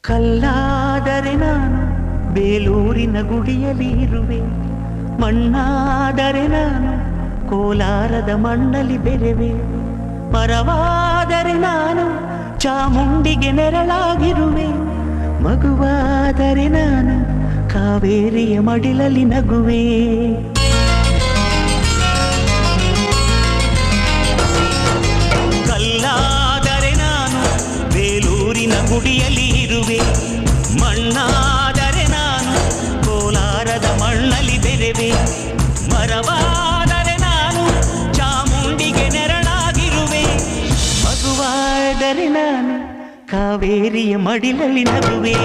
ಕಲ್ಲಾದರೆ ನಾನು ಬೇಲೂರಿನ ಗುಡಿಯಲ್ಲಿ ಇರುವೆ, ಮಣ್ಣಾದರೆ ನಾನು ಕೋಲಾರದ ಮಣ್ಣಲ್ಲಿ ಬೆರೆವೆ, ಮರವಾದರೆ ನಾನು ಚಾಮುಂಡಿಗೆ ನೆರಳಾಗಿರುವೆ, ಮಗುವಾದರೆ ನಾನು ಕಾವೇರಿಯ ಮಡಿಲಲ್ಲಿ ನಗುವೆ. ಕಲ್ಲಾದರೆ ನಾನು ಬೇಲೂರಿನ ಗುಡಿಯಲ್ಲಿ ಇರುವೆ, ಮಣ್ಣಾದರೆ ನಾನು ಕೋಲಾರದ ಮಣ್ಣಲ್ಲಿ ಬೆರೆವೆ, ಮರವಾದರೆ ನಾನು ಚಾಮುಂಡಿಗೆ ನೆರಳಾಗಿರುವೆ, ಮಗುವಾದರೆ ನಾನು ಕಾವೇರಿಯ ಮಡಿಲಲ್ಲಿ ನಗುವೆ.